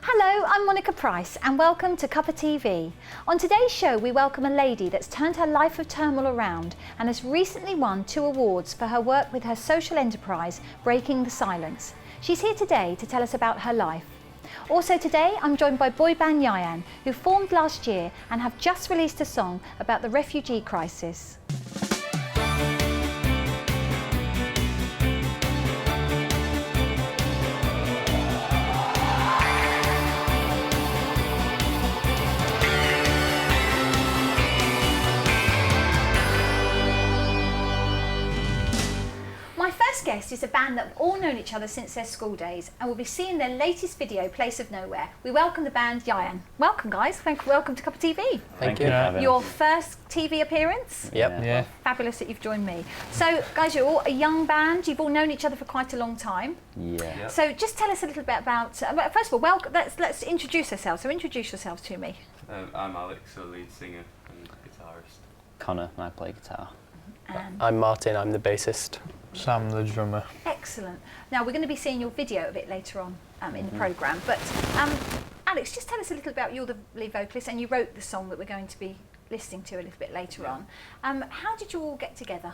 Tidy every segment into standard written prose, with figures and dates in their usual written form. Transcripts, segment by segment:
Hello, I'm Monica Price and welcome to Cuppa TV. On today's show we welcome a lady that's turned her life of turmoil around and has recently won 2 awards for her work with her social enterprise, Breaking the Silence. She's here today to tell us about her life. Also today I'm joined by boy band Yiyan, who formed last year and have just released a song about the refugee crisis. My first guest is a band that have all known each other since their school days and will be seeing their latest video, Place of Nowhere. We welcome the band Yiyan. Welcome guys, welcome to Cuppa TV. Thank you. Your first TV appearance? Yep. Yeah. Fabulous that you've joined me. So guys, you're all a young band, you've all known each other for quite a long time. Yeah. Yep. So just tell us a little bit about, first of all, let's introduce ourselves. So introduce yourselves to me. I'm Alex, the lead singer and guitarist. Connor, I play guitar. And I'm Martin, I'm the bassist. Sam, the drummer. excellent. Now we're going to be seeing your video of it later on in the programme, but Alex, just tell us a little about, you're the lead vocalist and you wrote the song that we're going to be listening to a little bit later on. How did you all get together?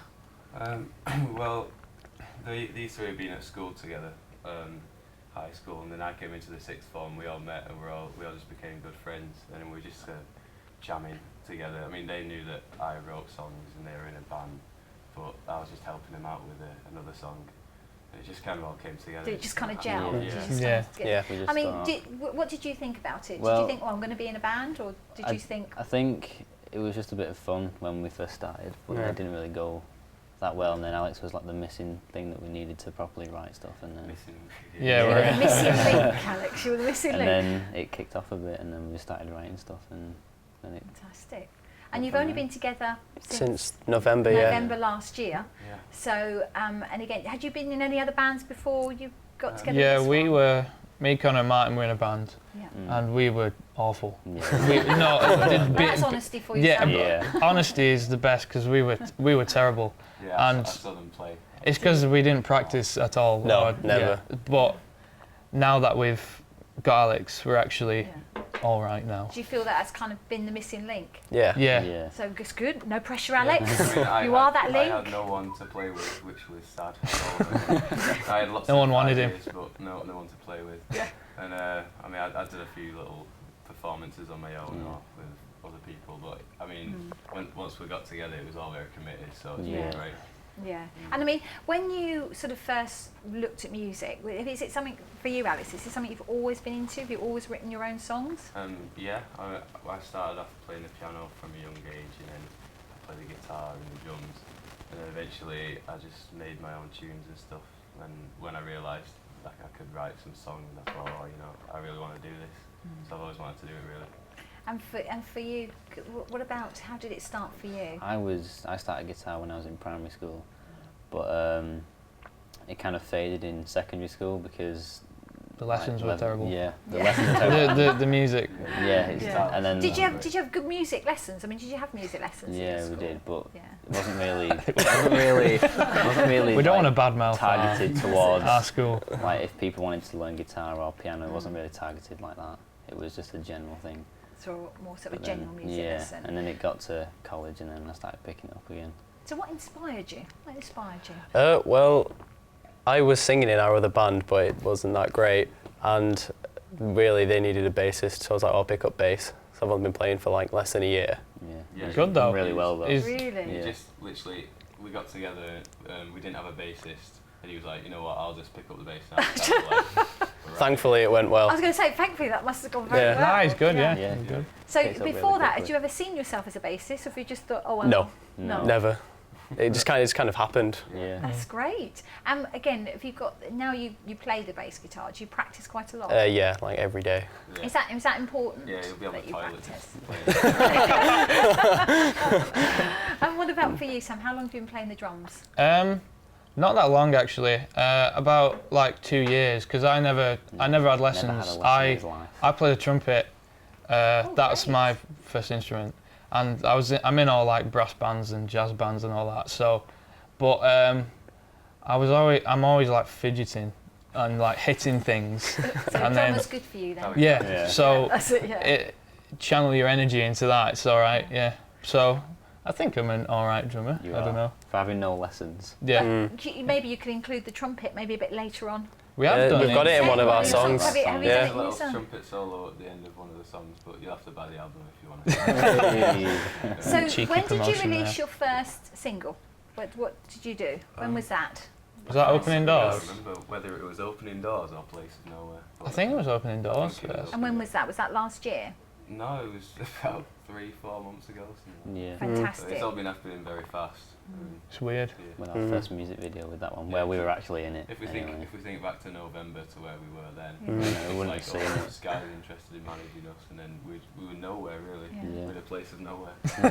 Well, these three have been at school together, high school, and then I came into the sixth form, we all met and we all just became good friends, and we were just jamming together. I mean, they knew that I wrote songs and they were in a band, but I was just helping them out with another song. And it just kind of all came together. Did it just kind of gel? Yeah. I mean, what did you think about it? Well, did you think, well, I'm going to be in a band, or did you think? I think it was just a bit of fun when we first started, but it didn't really go that well. And then Alex was like the missing thing that we needed to properly write stuff. And then The missing link, Alex. You were the missing link. And then it kicked off a bit, and then we just started writing stuff, and then it. Fantastic. And you've only been together since November, November last year. Yeah. So, and again, had you been in any other bands before you got together? Yeah, with this we one? were, me, Connor and Martin were in a band, Yeah. and we were awful. Yeah. That's honesty for you, Yeah, Sam. Yeah. Honesty is the best, because we were terrible. Yeah, And I saw them play. it's because we didn't practice at all. No, never. Yeah. But now that we've got Alex, we're actually all right now. Do you feel that has kind of been the missing link? Yeah. Yeah. So it's good. No pressure, Alex. I mean, You are that link. I had no one to play with, which was sad. I had lots No of one wanted him. ideas, but no one to play with. Yeah. And I mean, I did a few little performances on my own or with other people, but I mean, once we got together, it was all very committed, so it was really great. Yeah. And I mean, when you sort of first looked at music, is it something for you, Alex? Is it something you've always been into? Have you always written your own songs? Yeah, I started off playing the piano from a young age, and then I played the guitar and the drums, and then eventually I just made my own tunes and stuff. And when I realised like I could write some songs, I thought, oh, you know, I really want to do this. So I've always wanted to do it, really. And for you, what about, how did it start for you? I started guitar when I was in primary school, but it kind of faded in secondary school because The lessons were terrible. Yeah, the lessons were terrible. The music. Yeah, and then Did you have good music lessons? I mean, did you have music lessons? Yeah, we did, but Yeah. it wasn't really. We don't like, want to badmouth targeted towards our school. Like if people wanted to learn guitar or piano, it wasn't really targeted like that. It was just a general thing. So more sort of But general then, music yeah, lesson. and then it got to college, and then I started picking it up again. So what inspired you? What inspired you? Well, I was singing in our other band, but it wasn't that great. And really, they needed a bassist, so I was like, I'll pick up bass. So I've only been playing for like less than a year. Yeah. Good though. Really well though. Really? Yeah. Just literally, we got together, we didn't have a bassist, and he was like, you know what, I'll just pick up the bass now. So I was like, right. Thankfully, it went well. I was going to say, thankfully that must have gone very Yeah. well. Nice, good, yeah. Yeah. Good. So Picks up before really that, quickly. had you ever seen yourself as a bassist, or have you just thought, oh, well, No. Never. It just kind of happened. Yeah. That's great. Again, if you've got, now you play the bass guitar, do you practice quite a lot? Yeah, like every day. Yeah. Is that important? Yeah, you'll be on the that you toilet. practice? And what about for you, Sam? How long have you been playing the drums? Not that long actually. About like 2 years, because I never had lessons. Never had a lesson in his life. I play the trumpet. That's great. my first instrument, and I'm in all like brass bands and jazz bands and all that. So, but I'm always like fidgeting and like hitting things. So And then- drummer's good for you then. Yeah. Yeah. So That's it, yeah. channel your energy into that. It's all right. Yeah. So I think I'm an all right drummer. You I don't are. know. For having no lessons. Yeah. Maybe you could include the trumpet maybe a bit later on. We have done we've got it in one of our Yeah. songs. Have you done Yeah. it in your little song? trumpet solo at the end of one of the songs, but you'll have to buy the album if you want to. So Cheeky when did you promotion release there. your first single? What did you do? When was that? Was that opening I doors? don't remember whether it was Opening Doors or Place of Nowhere. I think it was opening doors I think it was first. And when was that? Was that last year? No, it was about 3-4 months ago. Something like Yeah. that. Fantastic. It's all been happening very fast. It's weird. Yeah. With our first music video with that one, where we were actually in it. If we anyway. think back to November to where we were then, we it was wouldn't like have seen it. Sky was interested in managing us, and then we were nowhere really. Yeah. Yeah. We're a place of nowhere. Oh,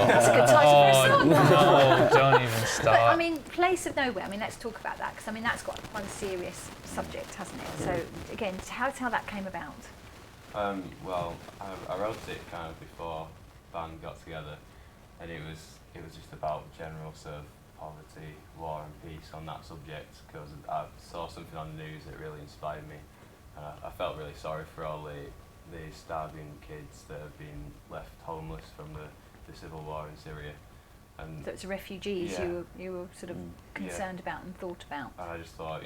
That's a good title for a song. no, don't even But I start. mean, Place of Nowhere. I mean, let's talk about that because I mean that's got quite a serious subject, hasn't it? So again, tell us how that came about. Well, I wrote it kind of before band got together, and it was just about general sort of poverty, war and peace on that subject, because I saw something on the news that really inspired me, and I felt really sorry for all the starving kids that have been left homeless from the civil war in Syria, and So it's refugees Yeah. you were sort of concerned about and thought about. I just thought,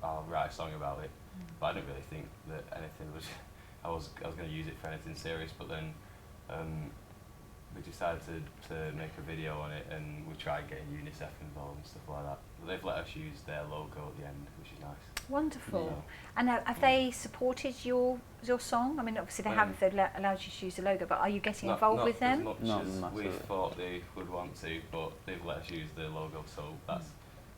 I'll write a song about it, but I didn't really think that anything was. I was going to use it for anything serious, but then we decided to make a video on it, and we tried getting UNICEF involved and stuff like that. But they've let us use their logo at the end, which is nice. Wonderful. Yeah. And have they supported your song? I mean, obviously they have if they've allowed you to use the logo, but are you getting involved with them? Not Not as much as we massively. thought they would want to, but they've let us use the logo, so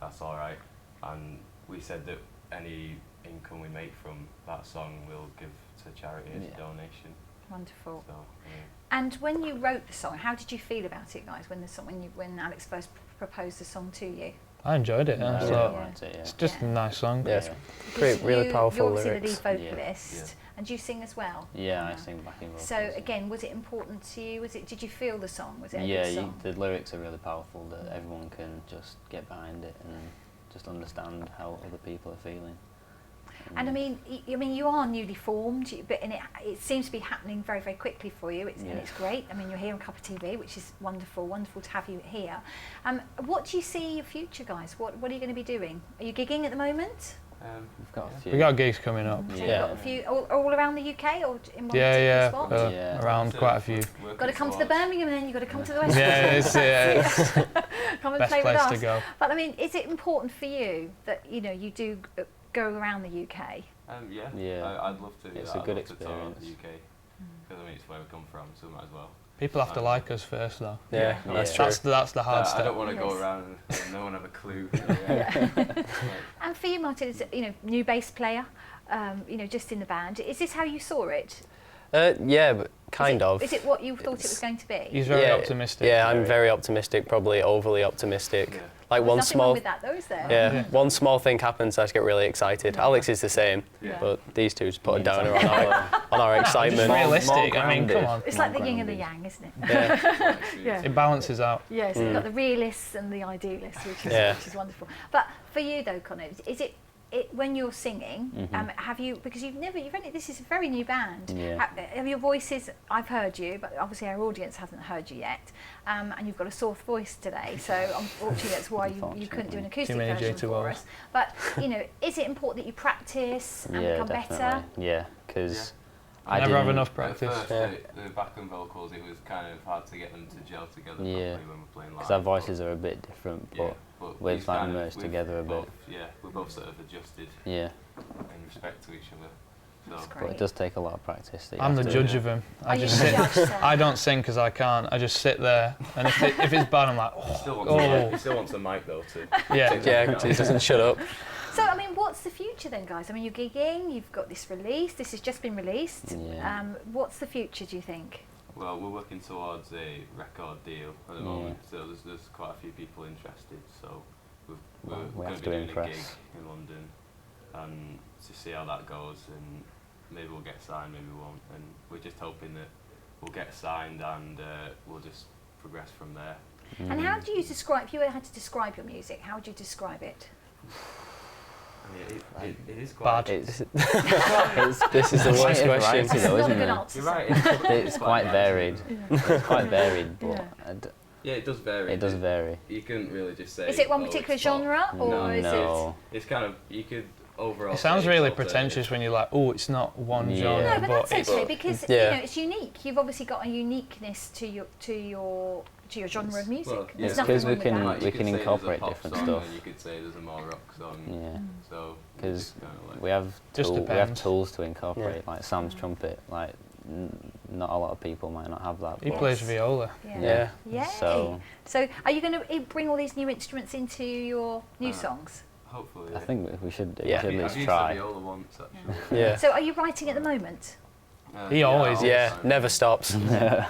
that's all right. And we said that any income we make from that song we'll give to charity as a donation. Wonderful. So, yeah. And when you wrote the song, how did you feel about it, guys? When Alex first proposed the song to you? I enjoyed it. I Yeah, thought Yeah. liked it, yeah. it's just a nice song. Yeah, it's Because great, really powerful you're obviously lyrics. the lead vocalist, Yeah. and you sing as well. Yeah, I sing backing vocals. So again, was it important to you? Did you feel the song? Was it a Yeah, good song? the lyrics are really powerful, that everyone can just get behind it and just understand how other people are feeling. And I mean, you are newly formed, but it seems to be happening very, very quickly for you. And it's great. I mean, you're here on Cuppa TV, which is wonderful, wonderful to have you here. What do you see your future, guys? What are you going to be doing? Are you gigging at the moment? We've got a few. We got gigs coming up. So you've Yeah. got a few all around the UK or in one Yeah, particular yeah, spot? Yeah. around So quite a few. working Got to come to the towards- Birmingham, and then you've got to come to the West. Yeah, it's Come and best play with place us. to go. But I mean, is it important for you that you do go around the UK? Yeah, Yeah. I'd love to. It's I'd a good love to tour experience. the UK, because I mean it's where we come from, so we might as well. People have to like us first, though. Yeah, Yeah. that's true. That's the hard I step. don't want to go Yes. around and no one have a clue. And for you, Martin, as new bass player, just in the band, is this how you saw it? Yeah, but kind of. Is it what you thought it was going to be? He's very Yeah, optimistic. Yeah, I'm very optimistic, probably overly optimistic. Yeah. Like There's one nothing wrong small, with that, though, is there? yeah, one small thing happens, I just get really excited. Alex is the same, Yeah. but these two just put a Means downer on something. our Just excitement. realistic. I mean, come grounded. on. It's like the yin and the yang, isn't it? Yeah. Yeah. It balances out. Yes, you've got the realists and the idealists, Yeah. which is wonderful. But for you though, Connor, is it when you're singing? Have you, because this is a very new band. Yeah. Have your voices? I've heard you, but obviously our audience hasn't heard you yet. And you've got a sore voice today, so unfortunately that's why you couldn't do an acoustic Too many version J2 for Ls. us. But is it important that you practice and Yeah, become definitely. better? Yeah, because Yeah. I Never have didn't- enough At practice. first, Yeah. the backing vocals, it was kind of hard to get them to gel together Yeah. properly when we're playing live. Because our voices are a bit different, but but we've we've like kind of- merged we've together a bit. both- Yeah, we both sort of adjusted Yeah, in respect to each other. That's So, great. but it does take a lot of practice. that you I'm the have to- judge of him. Are I you just the sit. judge, sir? I don't sing because I can't. I just sit there, and if it's bad, I'm like, he still oh, wants a, he still wants a mic though to. yeah. Yeah, 'cause he doesn't shut up. So, I mean, what's the future then, guys? I mean, you're gigging, you've got this release, this has just been released. Yeah. What's the future, do you think? Well, we're working towards a record deal at the Yeah. moment, so there's quite a few people interested. So we're Well, we going have to to be doing a gig impress. in London, and to see how that goes, and maybe we'll get signed, maybe we won't, and we're just hoping that we'll get signed and we'll just progress from there. And how do you describe, if you had to describe your music, how would you describe it? It is quite... Bad. This is the worst question. That's though, not a isn't good it? answer. You're right. It's quite varied. It's quite varied, but Yeah, it does vary. it does vary. You couldn't really just say... Is it one oh, particular it's pop. genre, or No, is no. It's kind of... You could overall... It sounds say really it's pretentious when you're like, oh, it's not one Yeah. genre, No, but that's it's okay because Yeah. you know it's unique. You've obviously got a uniqueness to your genre of music. Well, There's yeah. nothing Because we wrong with can- that. Like, we you can could say there's a incorporate pop different song, stuff. And you could say there's a more rock song. Yeah, So... because it's kinda like- we have Just we have depends. tools to incorporate, like Sam's trumpet. Like not a lot of people might not have that. He but- plays viola. Yeah. Yay. So So are you going to bring all these new instruments into your new songs? Hopefully, I think we should Yeah. at I've least used try. the viola once, actually. Yeah. So are you writing at the moment? He always- Yeah, never stops. Yeah.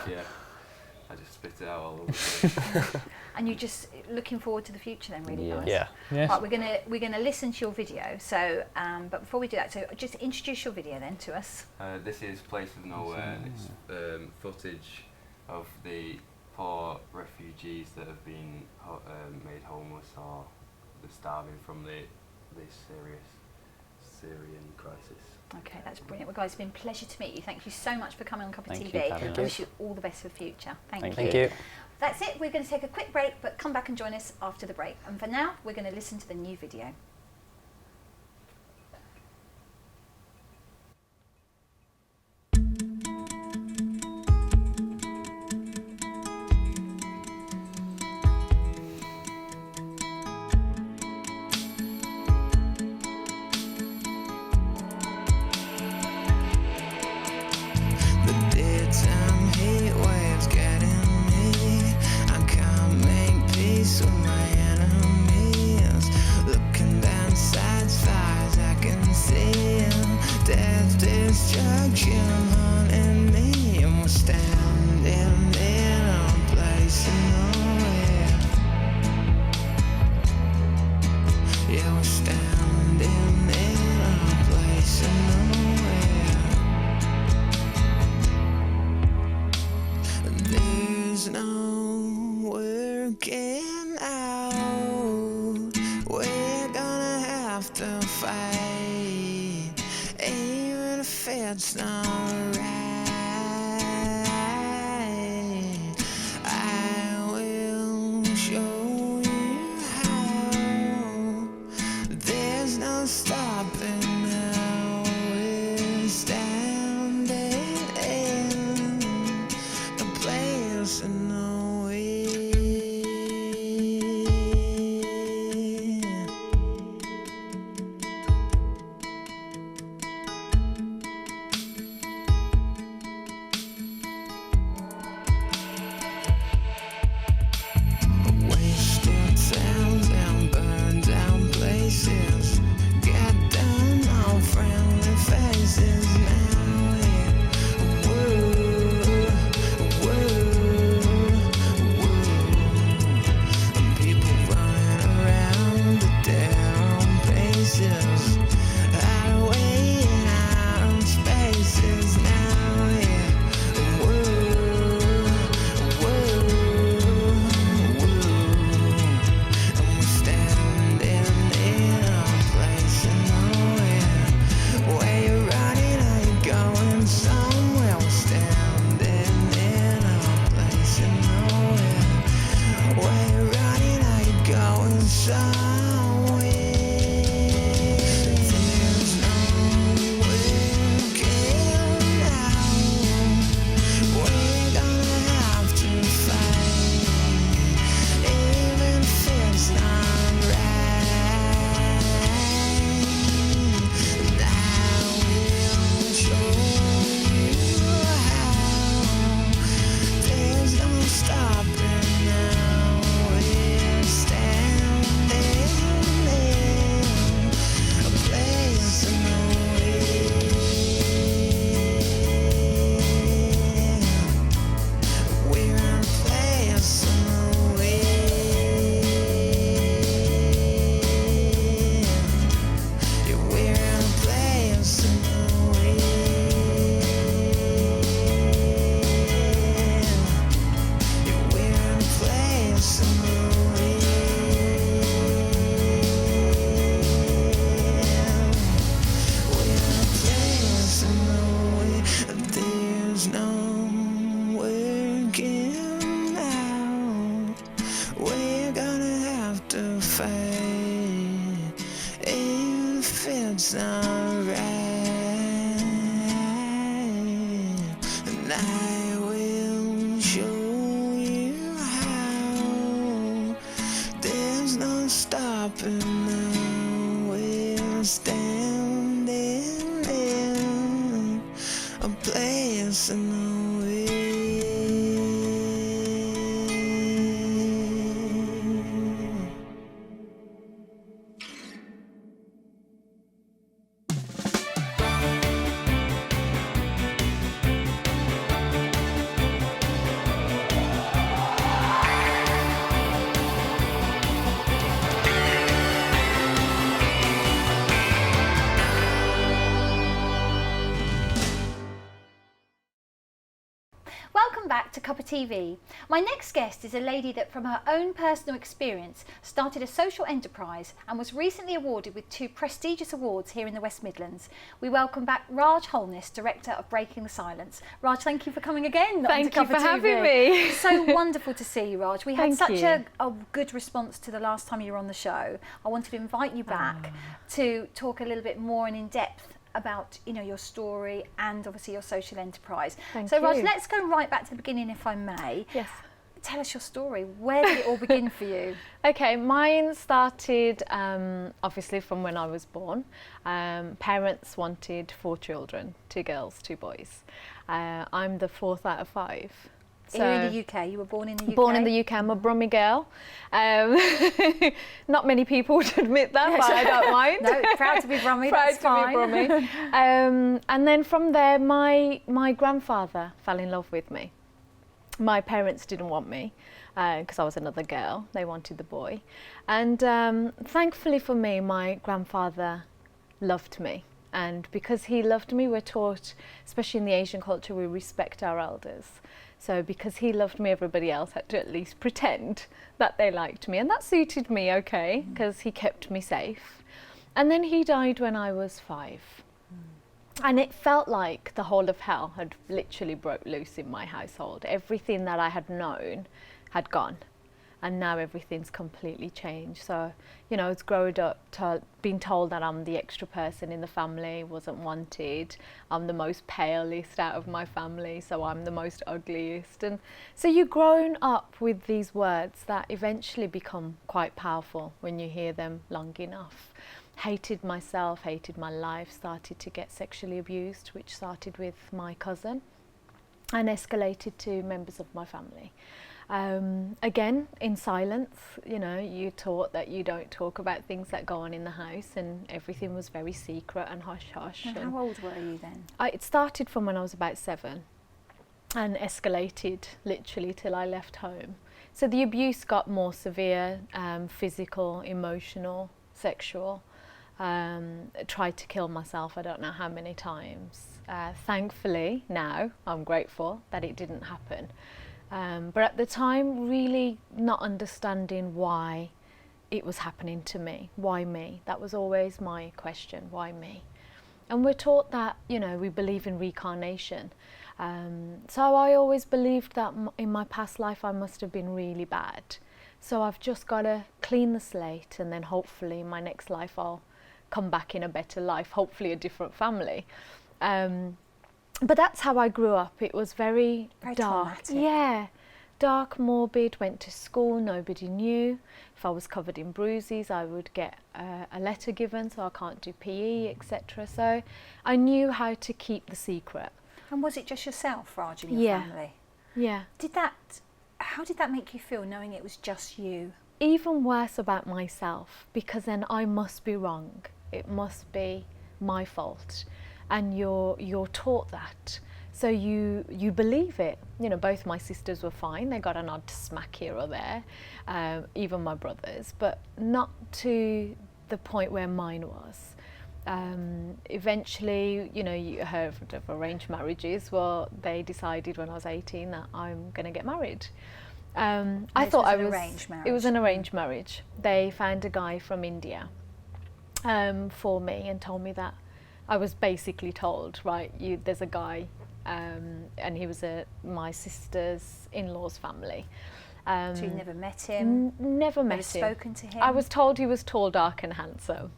I just spit it out all over the place. And you're just looking forward to the future then, really Yeah. nice. Yeah. Yes. Right, we're gonna listen to your video. So, but before we do that, so just introduce your video then to us. This is Place of Nowhere, and it's footage of the poor refugees that have been made homeless or they're starving from this Syrian crisis. Okay, that's brilliant. Well, guys, it's been a pleasure to meet you. Thank you so much for coming on Cuppa Thank you TV. for having I us. wish you all the best for the future. Thank you. Thank you. That's it. We're going to take a quick break, but come back and join us after the break. And for now, we're going to listen to the new video. The daytime heat waves getting me. I can't make peace with my enemies. Looking down sides, fires I can see 'em. Death, destruction haunting me. And we're standing in a place of nowhere. Yeah, we're standing in a place of nowhere. There's no working out. We're gonna have to fight, even if it's not right. I will show you how. There's no stopping now. We're standing in a place of nowhere. Wasted towns and burned down places. Get down on friendly faces now. Yeah. People running around at their own paces, out of way and out of spaces now. Yeah. And we're standing in a place of nowhere. Where you running? Are you going somewhere? We're standing in a place of nowhere. Where you running? Are you going somewhere? There's no working and I will show you how. There's no stopping now. We're standing in a place in the wind. Welcome back to Cuppa TV. My next guest is a lady that from her own personal experience started a social enterprise and was recently awarded with 2 prestigious awards here in the West Midlands. We welcome back Raj Holness, Director of Breaking the Silence. Raj, thank you for coming again. Thank you onto for Cuppa having TV. me. So wonderful to see you, Raj. We had Thank such you. a good response to the last time you were on the show. I wanted to invite you back to talk a little bit more and in depth about, you know, your story and obviously your social enterprise. Thank so Raj, you. let's go right back to the beginning if I may. Yes. Tell us your story. Where did it all begin for you? Okay, mine started obviously from when I was born. Parents wanted 4 children, 2 girls, 2 boys. I'm the 4th out of 5. Here in the UK, you were born in the UK? Born in the UK, I'm a Brummie girl. Not many people would admit that, but I don't mind. No, proud to be Brummie, Proud that's to fine. be Brummie. And then from there, my grandfather fell in love with me. My parents didn't want me because I was another girl. They wanted the boy. And thankfully for me, my grandfather loved me. And because he loved me, we're taught, especially in the Asian culture, we respect our elders. So because he loved me, everybody else had to at least pretend that they liked me. And that suited me okay, because he kept me safe. And then he died when I was 5. And it felt like the whole of hell had literally broke loose in my household. Everything that I had known had gone. And now everything's completely changed. So, you know, it's grown up being told that I'm the extra person in the family, wasn't wanted. I'm the most palest out of my family, so I'm the most ugliest. And so you've grown up with these words that eventually become quite powerful when you hear them long enough. Hated myself, hated my life, started to get sexually abused, which started with my cousin and escalated to members of my family. Again, in silence, you know, you're taught that you don't talk about things that go on in the house, and everything was very secret and hush-hush. And how old were you then? It started from when I was about 7 and escalated literally till I left home. So the abuse got more severe, physical, emotional, sexual. Tried to kill myself I don't know how many times. Thankfully, now, I'm grateful that it didn't happen. But at the time, really not understanding why it was happening to me. Why me? That was always my question, why me? And we're taught that, you know, we believe in reincarnation. So I always believed that in my past life I must have been really bad. So I've just got to clean the slate, and then hopefully in my next life I'll come back in a better life, hopefully a different family. But that's how I grew up. It was very dark. Traumatic. Yeah, dark, morbid, went to school, nobody knew. If I was covered in bruises, I would get a letter given, so I can't do PE, etc. So I knew how to keep the secret. And was it just yourself, Raj, and your family? Yeah. How did that make you feel, knowing it was just you? Even worse about myself, because then I must be wrong. It must be my fault. And you're taught that, so you believe it. You know, both my sisters were fine. They got an odd smack here or there, even my brothers, but not to the point where mine was. Eventually, you know, you heard of arranged marriages. Well, they decided when I was 18 that I'm going to get married. I thought I was. Arranged marriage. It was an arranged marriage. They found a guy from India for me and told me that. I was basically told, right, there's a guy, and he was my sister's in-laws family. So you never met him? Never met him. Spoken to him? I was told he was tall, dark and handsome.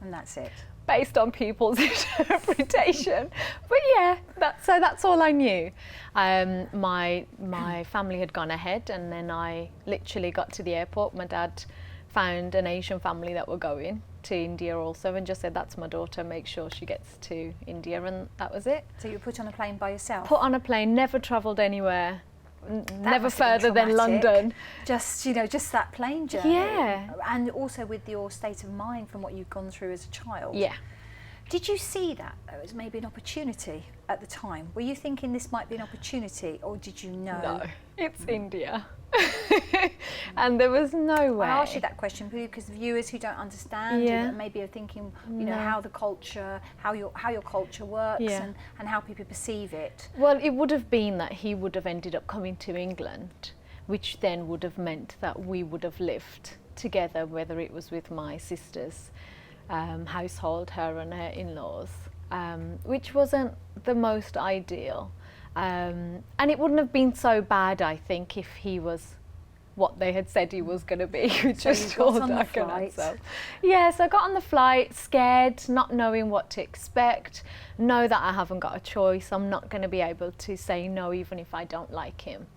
And that's it? based on people's interpretation. But yeah, that's all I knew. My family had gone ahead, and then I literally got to the airport. My dad found an Asian family that were going to India also, and just said, that's my daughter, make sure she gets to India, and that was it. So you were put on a plane by yourself? Put on a plane, never travelled anywhere, never must have further been than traumatic. London. Just, just that plane journey. Yeah. And also with your state of mind from what you've gone through as a child. Yeah. Did you see that as maybe an opportunity at the time? Were you thinking this might be an opportunity, or did you know? No, it's India. And there was no way. I asked you that question because viewers who don't understand, Yeah. and maybe are thinking, No. how the culture, how your culture works, Yeah. and how people perceive it. Well, it would have been that he would have ended up coming to England, which then would have meant that we would have lived together, whether it was with my sister's household, her and her in-laws, which wasn't the most ideal. And it wouldn't have been so bad, I think, if he was what they had said he was going to be, which So was you got all on the dark and flight. handsome. Yeah, so I got on the flight, scared, not knowing what to expect, know that I haven't got a choice. I'm not going to be able to say no even if I don't like him.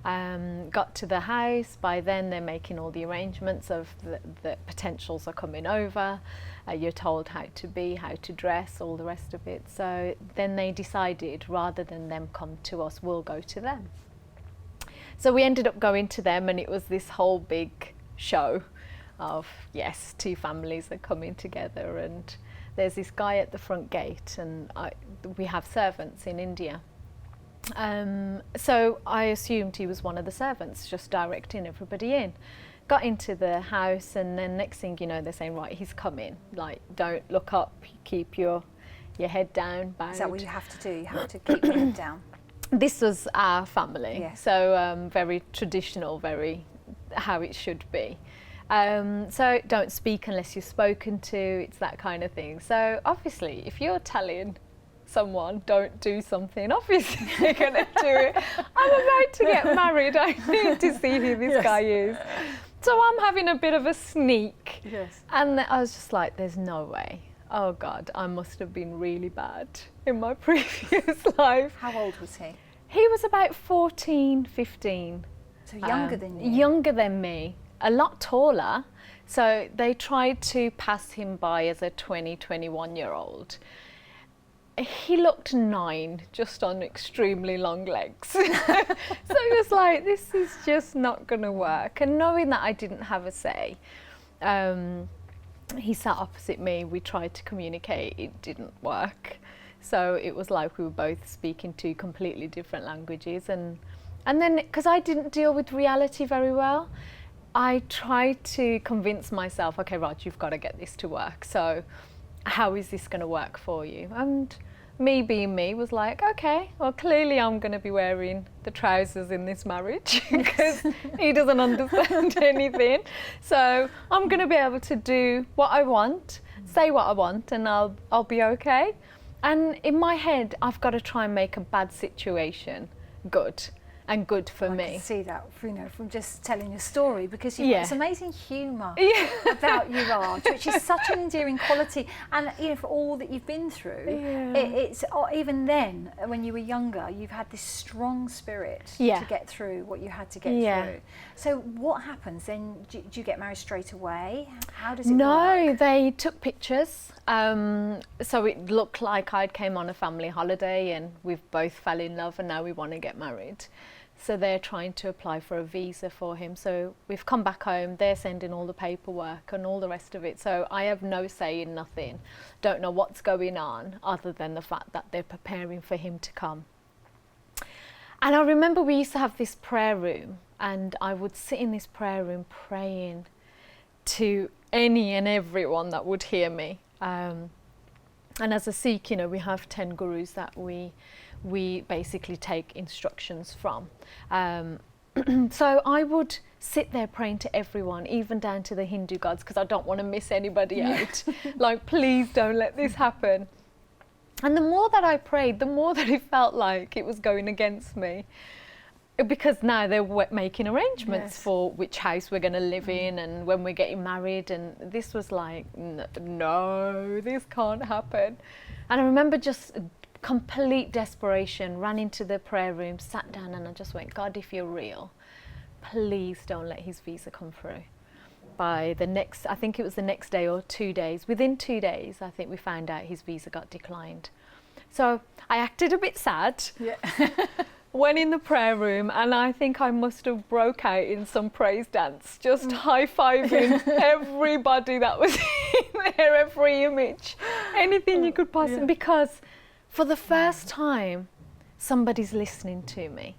Got to the house. By then they're making all the arrangements of the potentials are coming over. You're told how to be, how to dress, all the rest of it. So then they decided, rather than them come to us, we'll go to them. So we ended up going to them, and it was this whole big show of, yes, two families are coming together, and there's this guy at the front gate, and we have servants in India. So I assumed he was one of the servants, just directing everybody in. Got into the house, and then next thing you know, they're saying, right, he's coming. Like, don't look up, keep your head down, bowed. Is that what you have to do? You have to keep your head down. This was our family, Yes. so very traditional, very how it should be. So don't speak unless you're spoken to, it's that kind of thing. So obviously, if you're telling someone don't do something, obviously they're going to do it. I'm about to get married, I need to see who this guy is. So I'm having a bit of a sneak. Yes. And I was just like, there's no way. Oh God, I must have been really bad in my previous life. How old was he? He was about 14, 15. So younger than you? Younger than me, a lot taller. So they tried to pass him by as a 20, 21-year-old. He looked 9, just on extremely long legs. So it was like, this is just not going to work. And knowing that I didn't have a say, he sat opposite me, we tried to communicate, it didn't work. So it was like we were both speaking two completely different languages. And then, because I didn't deal with reality very well, I tried to convince myself, okay, Raj, you've got to get this to work. So how is this going to work for you? And me being me was like, okay, well, clearly I'm going to be wearing the trousers in this marriage because he doesn't understand anything. So I'm going to be able to do what I want, say what I want, and I'll be okay. And in my head, I've got to try and make a bad situation good. And good for me. I can see that, from just telling your story, because you've Yeah. got this amazing humour Yeah. about you, Raj, which is such an endearing quality. And for all that you've been through, Yeah. it's even then, when you were younger, you've had this strong spirit Yeah. to get through what you had to get Yeah. through. So what happens then? Do you get married straight away? How does it No, work? they took pictures. So it looked like I'd came on a family holiday and we've both fell in love and now we want to get married. So they're trying to apply for a visa for him. So we've come back home, they're sending all the paperwork and all the rest of it. So I have no say in nothing. Don't know what's going on other than the fact that they're preparing for him to come. And I remember we used to have this prayer room, and I would sit in this prayer room praying to any and everyone that would hear me. And as a Sikh, we have 10 gurus that we basically take instructions from. So I would sit there praying to everyone, even down to the Hindu gods, because I don't want to miss anybody out. Like, please don't let this happen. And the more that I prayed, the more that it felt like it was going against me. because now they're making arrangements Yes. for which house we're going to live in and when we're getting married, and this was like, no, this can't happen. And I remember just complete desperation, ran into the prayer room, sat down, and I just went, God, if you're real, please don't let his visa come through. By the next, I think it was the next day or 2 days, within 2 days, I think we found out his visa got declined. So I acted a bit sad. Yeah. Went in the prayer room, and I think I must have broke out in some praise dance, just high-fiving everybody that was in there, every image, anything you could possibly, because for the first time, somebody's listening to me.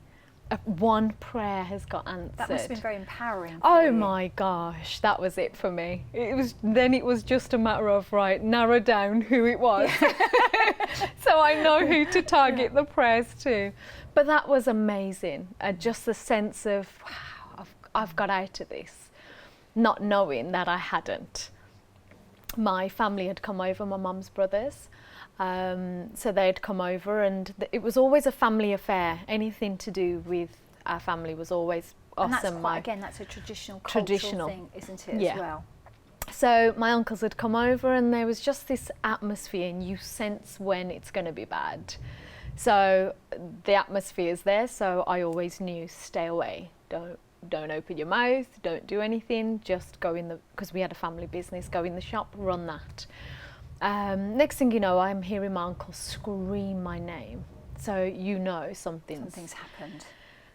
One prayer has got answered. That must have been very empowering. Oh for you. my gosh, that was it for me. Then it was just a matter of, right, narrow down who it was. So I know who to target the prayers to. But that was amazing. Just the sense of, wow, I've got out of this, not knowing that I hadn't. My family had come over, my mum's brothers. So they'd come over, and it was always a family affair. Anything to do with our family was always us. And that's and quite, again, that's a traditional thing, isn't it, Yeah. as well? So my uncles had come over, and there was just this atmosphere, and you sense when it's going to be bad. So the atmosphere is there, so I always knew, stay away. Don't open your mouth, don't do anything, just go in because we had a family business, go in the shop, run that. Next thing you know, I'm hearing my uncle scream my name. So you know something's happened.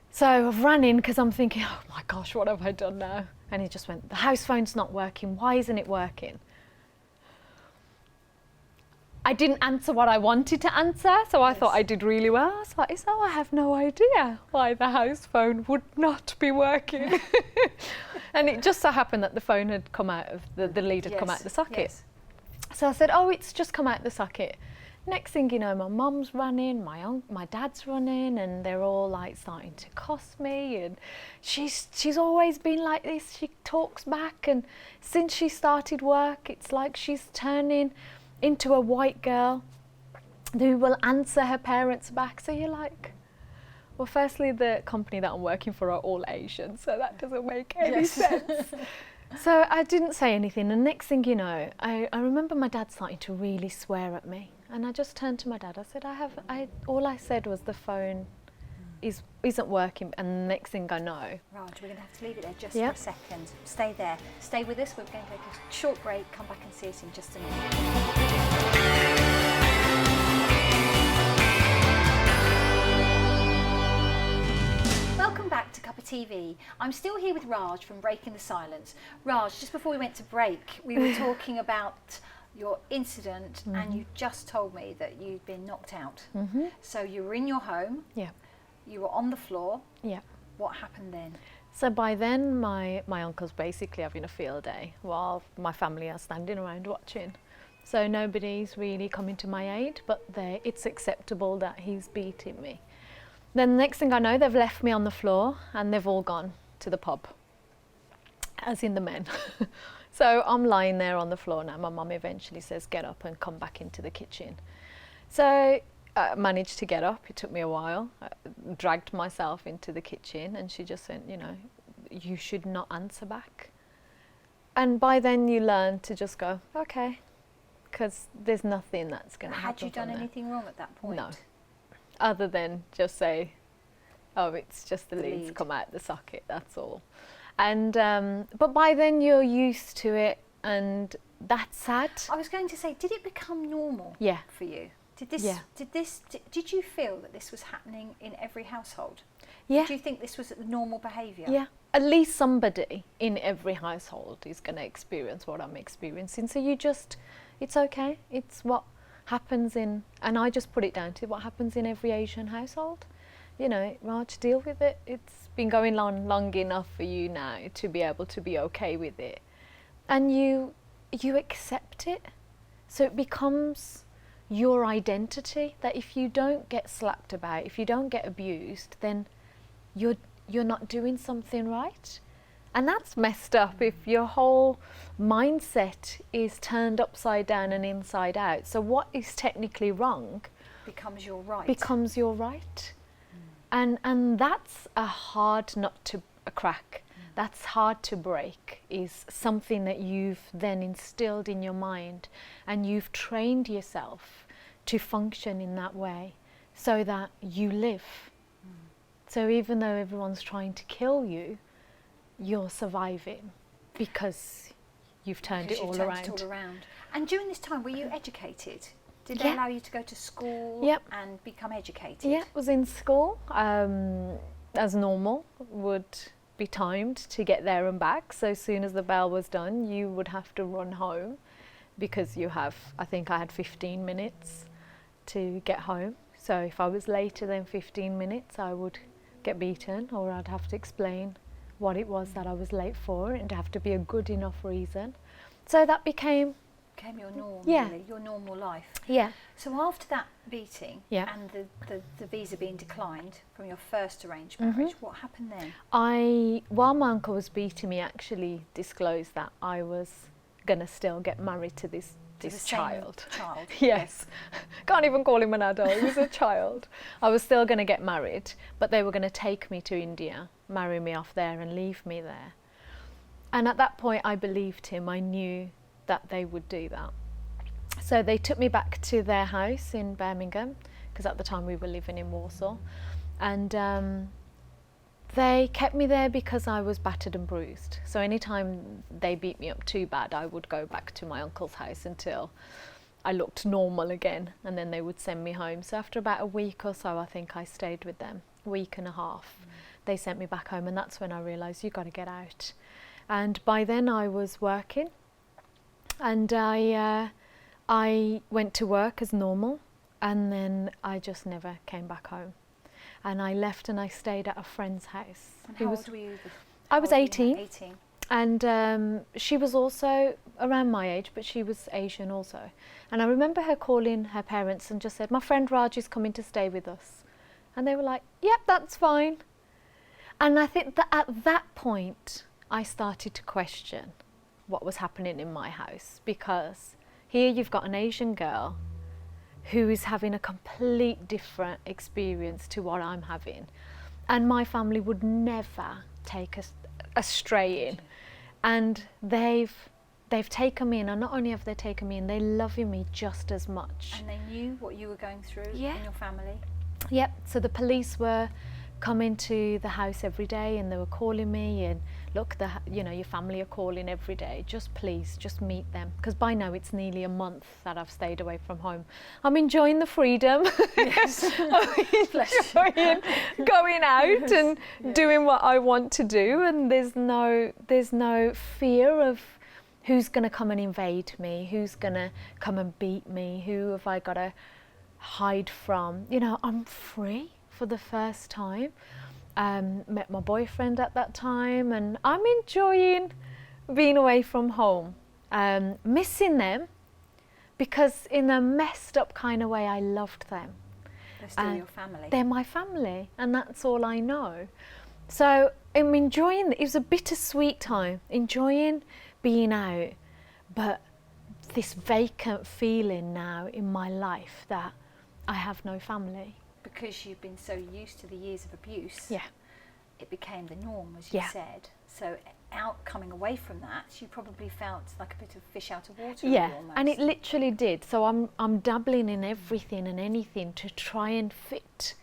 So I've ran in because I'm thinking, oh my gosh, what have I done now? And he just went, the house phone's not working. Why isn't it working? I didn't answer what I wanted to answer, so I thought I did really well. I was like, so I have no idea why the house phone would not be working. And it just so happened that the phone had come out of, the lead had come out of the socket. Yes. So I said, oh, it's just come out the socket. Next thing you know, my mum's running, my dad's running, and they're all like starting to cuss me. And she's always been like this. She talks back, and since she started work, it's like she's turning into a white girl who will answer her parents back. So you're like, well, firstly, the company that I'm working for are all Asian, so that doesn't make any sense. So I didn't say anything, and next thing you know, I remember my dad starting to really swear at me, and I just turned to my dad. I said, all I said was the phone isn't working, and the next thing I know, Raj, we're going to have to leave it there just for a second. Stay there. Stay with us. We're going to take a short break. Come back and see us in just a minute. Welcome back to Cuppa TV. I'm still here with Raj from Breaking the Silence. Raj, just before we went to break, we were talking about your incident, and you just told me that you'd been knocked out. So you were in your home. Yeah. You were on the floor. Yeah. What happened then? So by then, my uncle's basically having a field day while my family are standing around watching. So nobody's really coming to my aid, but it's acceptable that he's beating me. Then the next thing I know, they've left me on the floor and they've all gone to the pub, as in the men. So I'm lying there on the floor now. My mum eventually says, get up and come back into the kitchen. So I managed to get up. It took me a while. I dragged myself into the kitchen, and she just said, you should not answer back. And by then you learn to just go, okay, because there's nothing that's going to happen. Had you done anything wrong at that point? No. Other than just say, oh, it's just the leads lead. come out the socket, that's all. And but by then you're used to it, and that's sad. I was going to say, did it become normal Yeah. for you? Did you feel that this was happening in every household? Yeah. Do you think this was the normal behaviour? Yeah. At least somebody in every household is going to experience what I'm experiencing. So it's okay. It's what happens in, and I just put it down to what happens in every Asian household. Raj, deal with it. It's been going on long enough for you now to be able to be okay with it, and you accept it. So it becomes your identity, that if you don't get slapped about, if you don't get abused, then you're not doing something right. And that's messed up if your whole mindset is turned upside down and inside out. So what is technically wrong Becomes your right. becomes your right. And that's a hard nut to crack. That's hard to break, is something that you've then instilled in your mind, and you've trained yourself to function in that way so that you live. So even though everyone's trying to kill you, you're surviving because you've turned it all around. And during this time, were you educated? Did they Yeah. allow you to go to school Yep. and become educated? Yeah, was in school as normal, would be timed to get there and back. So as soon as the bell was done, you would have to run home because I think I had 15 minutes to get home. So if I was later than 15 minutes, I would get beaten, or I'd have to explain what it was that I was late for. It'd have to be a good enough reason. So that became Your norm, Yeah. really, your normal life. yeah. So after that beating Yeah. and the visa being declined from your first arranged marriage, what happened then? While my uncle was beating me, actually disclosed that I was gonna still get married to this To the same child. child. Yes. Can't even call him an adult, he was a child. I was still gonna get married, but they were gonna take me to India, marry me off there and leave me there. And at that point I believed him. I knew that they would do that. So they took me back to their house in Birmingham, because at the time we were living in Warsaw, and they kept me there because I was battered and bruised. So anytime they beat me up too bad, I would go back to my uncle's house until I looked normal again, and then they would send me home. So after about a week or so, I think I stayed with them, week and a half. They sent me back home, and that's when I realised, you've got to get out. And by then I was working, and I went to work as normal, and then I just never came back home. And I left and I stayed at a friend's house. And who how was- old were you? I was How old were you? 18. 18. And she was also around my age, but she was Asian also. And I remember her calling her parents and just said, my friend Raj is coming to stay with us. And they were like, yep, that's fine. And I think that at that point, I started to question what was happening in my house, because here you've got an Asian girl who is having a complete different experience to what I'm having. And my family would never take a stray in. And they've taken me in, and not only have they taken me in, they're loving me just as much. And they knew what you were going through Yeah. in your family? Yep, so the police were coming to the house every day, and they were calling me, and look, your family are calling every day, just please, just meet them. Because by now it's nearly a month that I've stayed away from home. I'm enjoying the freedom. Yes. I'm enjoying going out and doing what I want to do, and there's no fear of who's going to come and invade me, who's going to come and beat me, who have I got to hide from. I'm free for the first time. Met my boyfriend at that time, and I'm enjoying being away from home, missing them, because in a messed up kind of way I loved them. They're still your family. They're my family, and that's all I know. So I'm enjoying it. Was a bittersweet time, enjoying being out, but this vacant feeling now in my life that I have no family. Because you've been so used to the years of abuse, Yeah. it became the norm, as you Yeah. said. So coming away from that, you probably felt like a bit of fish out of water. Yeah, almost. and it literally did. So I'm dabbling in everything and anything to try and fit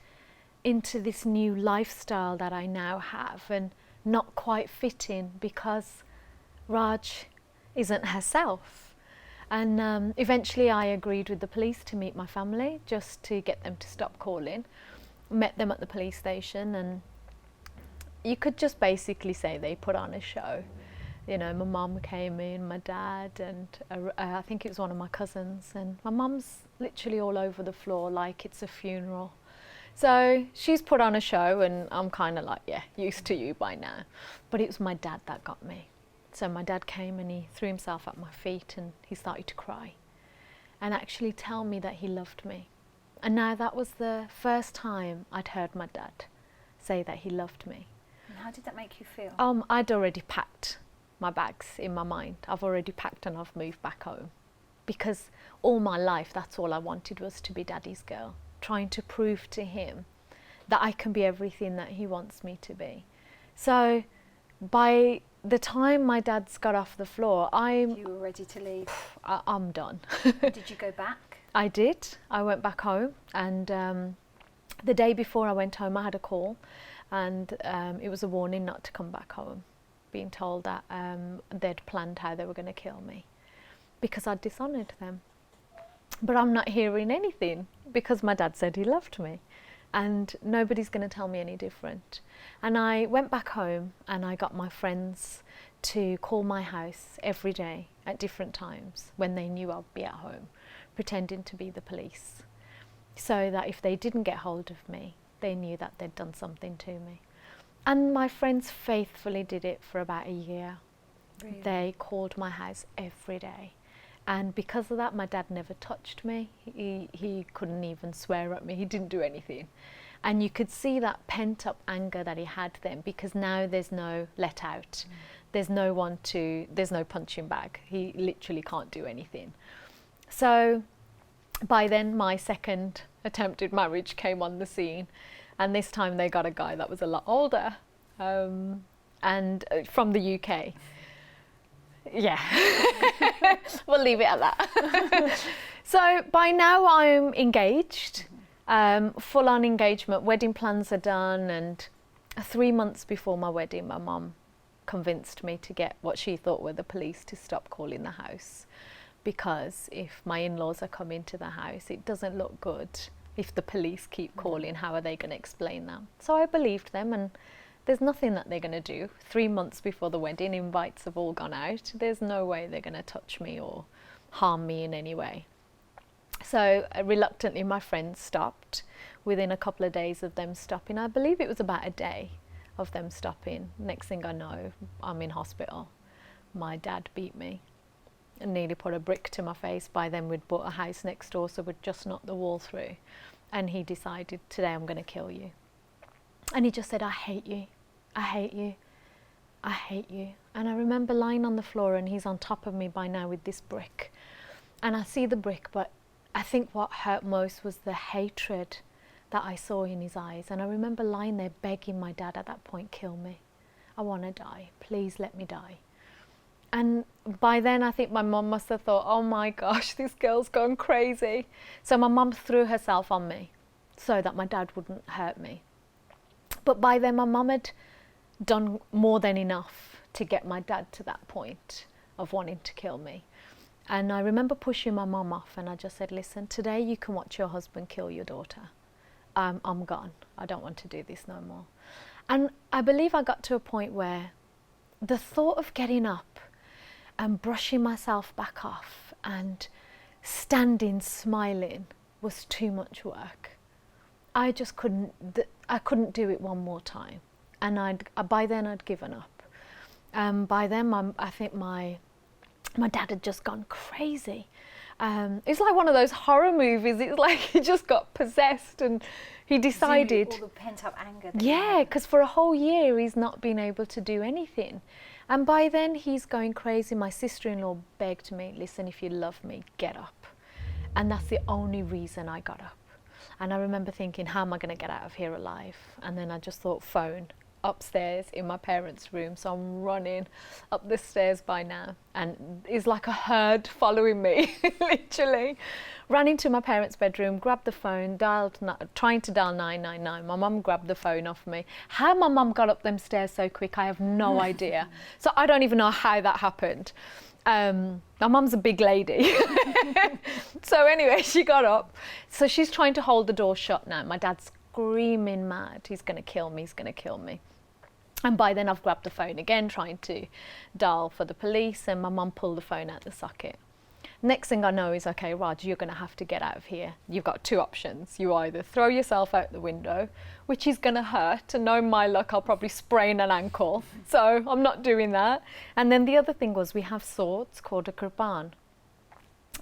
into this new lifestyle that I now have, and not quite fitting because Raj isn't herself. And eventually I agreed with the police to meet my family, just to get them to stop calling. Met them at the police station, and you could just basically say they put on a show. My mum came in, my dad, and I think it was one of my cousins, and my mum's literally all over the floor like it's a funeral. So she's put on a show, and I'm kind of like, yeah, used to you by now. But it was my dad that got me. So my dad came and he threw himself at my feet, and he started to cry and actually tell me that he loved me. And now that was the first time I'd heard my dad say that he loved me. And how did that make you feel? I'd already packed my bags in my mind. I've already packed and I've moved back home, because all my life that's all I wanted was to be daddy's girl, trying to prove to him that I can be everything that he wants me to be. So by the time my dad's got off the floor, You were ready to leave. I'm done. Did you go back? I did. I went back home, and the day before I went home I had a call, and it was a warning not to come back home, being told that they'd planned how they were going to kill me because I'd dishonoured them. But I'm not hearing anything because my dad said he loved me, and nobody's going to tell me any different. And I went back home and I got my friends to call my house every day at different times when they knew I'd be at home, pretending to be the police, so that if they didn't get hold of me, they knew that they'd done something to me. And my friends faithfully did it for about a year. Really? They called my house every day. And because of that, my dad never touched me. He couldn't even swear at me. He didn't do anything. And you could see that pent-up anger that he had then, because now there's no let out. There's no punching bag. He literally can't do anything. So by then, my second attempted marriage came on the scene. And this time they got a guy that was a lot older, and from the UK. Yeah, we'll leave it at that. So by now I'm engaged, full-on engagement. Wedding plans are done, and 3 months before my wedding, my mum convinced me to get what she thought were the police to stop calling the house, because if my in-laws are coming to the house, it doesn't look good. If the police keep calling, how are they going to explain that? So I believed them, and there's nothing that they're going to do. 3 months before the wedding, invites have all gone out. There's no way they're going to touch me or harm me in any way. So reluctantly, my friends stopped. Within a couple of days of them stopping, I believe it was about a day of them stopping. Next thing I know, I'm in hospital. My dad beat me and nearly put a brick to my face. By then we'd bought a house next door, so we'd just knocked the wall through. And he decided, today I'm going to kill you. And he just said, I hate you, I hate you, I hate you. And I remember lying on the floor, and he's on top of me by now with this brick. And I see the brick, but I think what hurt most was the hatred that I saw in his eyes. And I remember lying there begging my dad at that point, kill me. I want to die. Please let me die. And by then, I think my mum must have thought, oh my gosh, this girl's gone crazy. So my mum threw herself on me so that my dad wouldn't hurt me. But by then, my mum had done more than enough to get my dad to that point of wanting to kill me. And I remember pushing my mum off, and I just said, listen, today you can watch your husband kill your daughter. I'm gone. I don't want to do this no more. And I believe I got to a point where the thought of getting up and brushing myself back off and standing smiling was too much work. I just couldn't do it one more time. And by then I'd given up. By then I think my dad had just gone crazy. It's like one of those horror movies. It's like he just got possessed, and he decided... All the pent-up anger. That yeah, because for a whole year he's not been able to do anything. And by then he's going crazy. My sister-in-law begged me, listen, if you love me, get up. And that's the only reason I got up. And I remember thinking, how am I going to get out of here alive? And then I just thought, phone, upstairs in my parents' room. So I'm running up the stairs by now. And it's like a herd following me, literally. Ran into my parents' bedroom, grabbed the phone, trying to dial 999. My mum grabbed the phone off me. How my mum got up them stairs so quick, I have no idea. So I don't even know how that happened. My mum's a big lady. So anyway, she got up. So she's trying to hold the door shut now. My dad's screaming mad. He's going to kill me, he's going to kill me. And by then I've grabbed the phone again, trying to dial for the police, and my mum pulled the phone out the socket. Next thing I know is, okay, Raj, you're going to have to get out of here. You've got two options. You either throw yourself out the window, which is going to hurt, and knowing my luck, I'll probably sprain an ankle. So I'm not doing that. And then the other thing was, we have swords called a kurban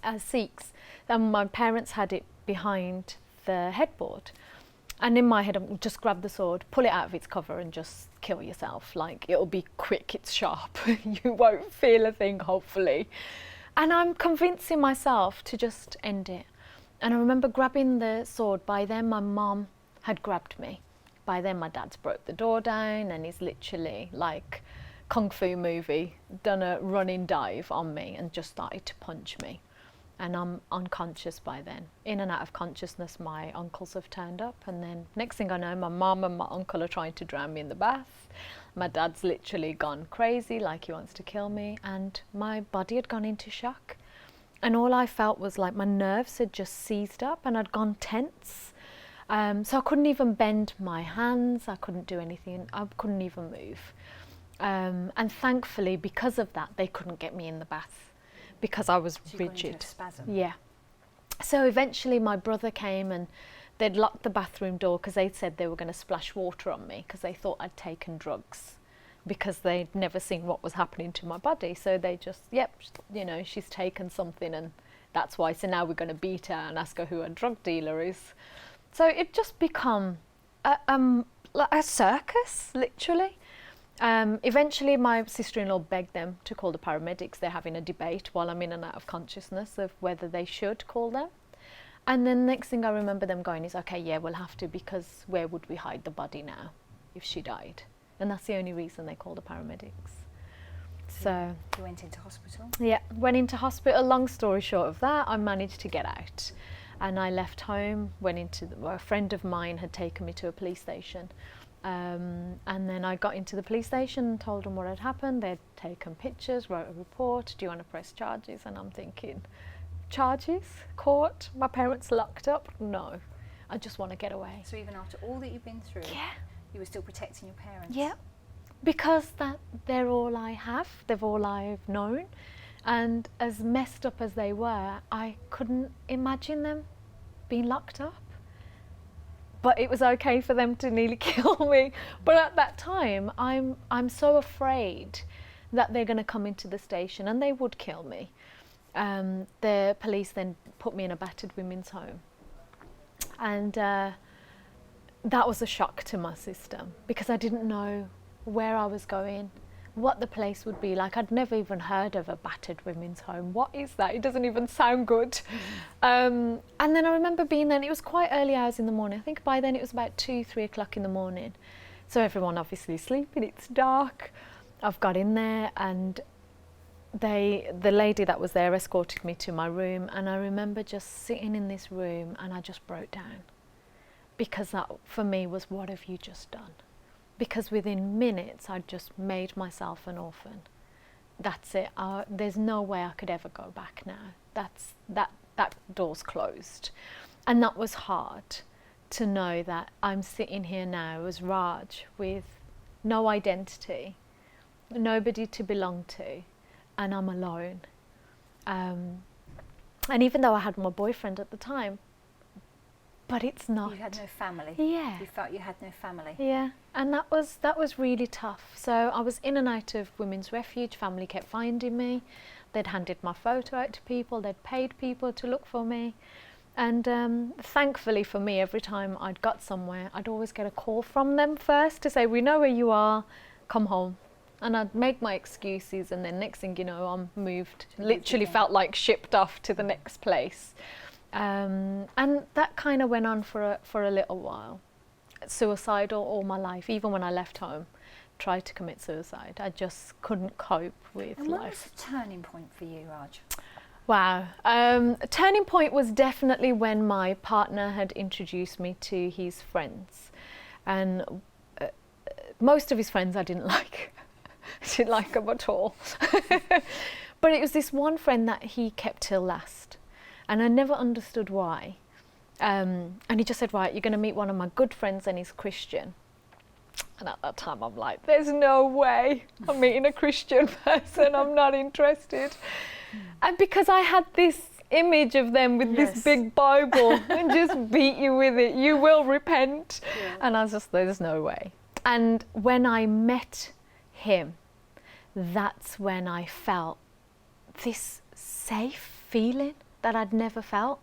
as Sikhs. And my parents had it behind the headboard. And in my head, I just grab the sword, pull it out of its cover, and just kill yourself. Like, it'll be quick, it's sharp. You won't feel a thing, hopefully. And I'm convincing myself to just end it. And I remember grabbing the sword. By then, my mum had grabbed me. by then my dad's broke the door down and he's literally like Kung Fu movie, done a running dive on me and just started to punch me. And I'm unconscious by then. In and out of consciousness, my uncles have turned up, and then next thing I know, my mum and my uncle are trying to drown me in the bath. My dad's literally gone crazy, like he wants to kill me, and my body had gone into shock. And all I felt was like my nerves had just seized up and I'd gone tense. So I couldn't even bend my hands, I couldn't do anything, I couldn't even move. And thankfully, because of that, they couldn't get me in the bath because I was So you got into rigid. a spasm. Yeah. So eventually my brother came and they'd locked the bathroom door because they'd said they were going to splash water on me because they thought I'd taken drugs, because they'd never seen what was happening to my body. So they just, yep, you know, she's taken something and that's why. So now we're going to beat her and ask her who her drug dealer is. So it just become like a circus, literally. Eventually my sister-in-law begged them to call the paramedics. They're having a debate while I'm in and out of consciousness of whether they should call them. And then next thing I remember them going is, okay, yeah, we'll have to, because where would we hide the body now if she died? And that's the only reason they called the paramedics. So You went into hospital. yeah, went into hospital. Long story short of that, I managed to get out. And I left home, went into, a friend of mine had taken me to a police station. And then I got into the police station and told them what had happened. They'd taken pictures, wrote a report. Do you want to press charges? And I'm thinking, charges? Court? My parents locked up? No, I just want to get away. So even after all that you've been through, Yeah. you were still protecting your parents. Yeah, because they're all I have, they're all I've known. And as messed up as they were, I couldn't imagine them being locked up. But it was okay for them to nearly kill me. But at that time, I'm so afraid that they're going to come into the station and they would kill me. The police then put me in a battered women's home. And that was a shock to my system because I didn't know where I was going, what the place would be like. I'd never even heard of a battered women's home. What is that? It doesn't even sound good. And then I remember being there, and it was quite early hours in the morning. I think by then it was about 2-3 o'clock in the morning. So everyone obviously sleeping, it's dark. I've got in there and the lady that was there escorted me to my room, and I remember just sitting in this room and I just broke down, because that for me was, what have you just done? Because within minutes I'd just made myself an orphan. That's it. There's no way I could ever go back now. That door's closed. And that was hard to know that I'm sitting here now as Raj with no identity, nobody to belong to, and I'm alone. And even though I had my boyfriend at the time, but it's not. You had no family. Yeah. You felt you had no family. Yeah, and that was really tough. So I was in and out of women's refuge. Family kept finding me. They'd handed my photo out to people. They'd paid people to look for me. And thankfully for me, every time I'd got somewhere, I'd always get a call from them first to say, we know where you are, come home. And I'd make my excuses, and then next thing you know, I'm moved. Literally felt like shipped off to the next place. And that kind of went on for a little while. Suicidal all my life, even when I left home, tried to commit suicide. I just couldn't cope with And what was life. the turning point for you, Raj? Wow. A turning point was definitely when my partner had introduced me to his friends. And most of his friends I didn't like. I didn't like them at all. But it was this one friend that he kept till last. And I never understood why. And he just said, right, you're going to meet one of my good friends and he's Christian. And at that time I'm like, there's no way I'm meeting a Christian person, I'm not interested. And because I had this image of them with this big Bible and just beat you with it, you will repent. Yeah. And I was just, there's no way. And when I met him, that's when I felt this safe feeling that I'd never felt.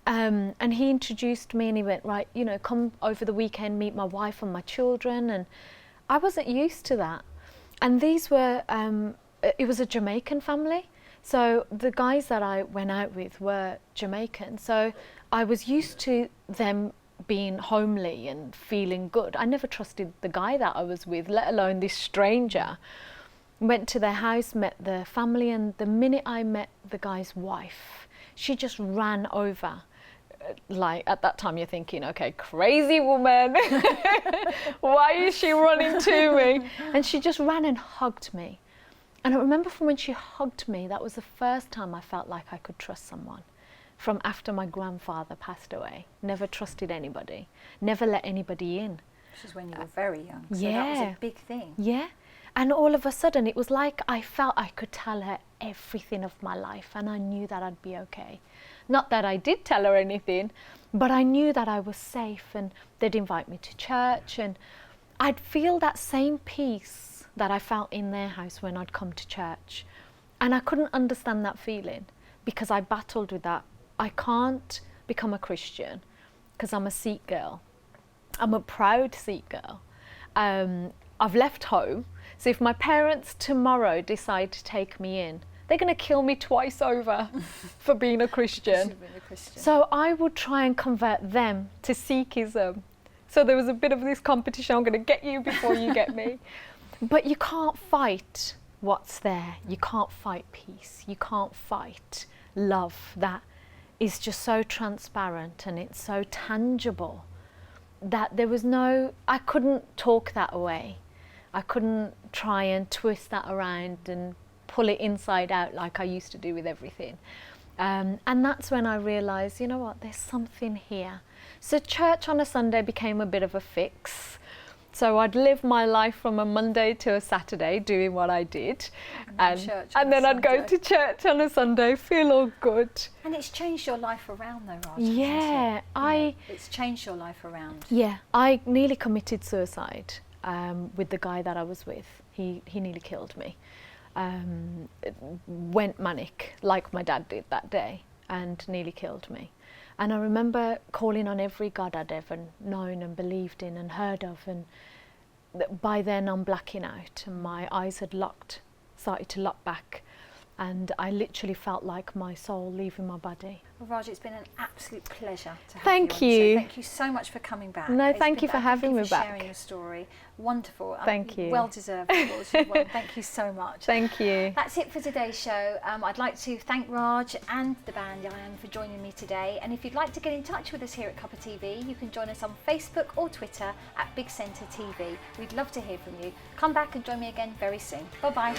And he introduced me and he went, right, you know, come over the weekend, meet my wife and my children. And I wasn't used to that. And these were, it was a Jamaican family. So the guys that I went out with were Jamaican. So I was used to them being homely and feeling good. I never trusted the guy that I was with, let alone this stranger. Went to their house, met the family, and the minute I met the guy's wife, she just ran over. Like, at that time you're thinking, okay, crazy woman, why is she running to me? And she just ran and hugged me. And I remember from when she hugged me, that was the first time I felt like I could trust someone. From after my grandfather passed away, never trusted anybody, never let anybody in. This is when you were very young, so yeah. that was a big thing. Yeah, and all of a sudden it was like I felt I could tell her everything of my life, and I knew that I'd be okay. Not that I did tell her anything, but I knew that I was safe, and they'd invite me to church, and I'd feel that same peace that I felt in their house when I'd come to church. And I couldn't understand that feeling because I battled with that. I can't become a Christian because I'm a Sikh girl. I'm a proud Sikh girl. I've left home, so if my parents tomorrow decide to take me in, they're going to kill me twice over for being a Christian. So I would try and convert them to Sikhism. So there was a bit of this competition, I'm going to get you before you get me. But you can't fight what's there. You can't fight peace. You can't fight love that is just so transparent and it's so tangible that there was no, I couldn't talk that away. I couldn't try and twist that around and pull it inside out like I used to do with everything. And that's when I realised, you know what, there's something here. So church on a Sunday became a bit of a fix. So I'd live my life from a Monday to a Saturday doing what I did. And then I'd go to church on a Sunday, feel all good. And it's changed your life around though, Raj. Yeah, it's changed your life around. Yeah, I nearly committed suicide with the guy that I was with. He nearly killed me. Went manic like my dad did that day and nearly killed me. And I remember calling on every God I'd ever known and believed in and heard of, and by then I'm blacking out and my eyes had started to lock back, and I literally felt like my soul leaving my body. Well, Raj, it's been an absolute pleasure to have Thank you. you. So thank you so much for coming back. No, thank you for having me back. Sharing your story. Wonderful. Thank you. Well deserved awards. Thank you so much. Thank you. That's it for today's show. I'd like to thank Raj and the band Yiyan for joining me today. And if you'd like to get in touch with us here at Cuppa TV, you can join us on Facebook or Twitter at Big Centre TV. We'd love to hear from you. Come back and join me again very soon. Bye-bye.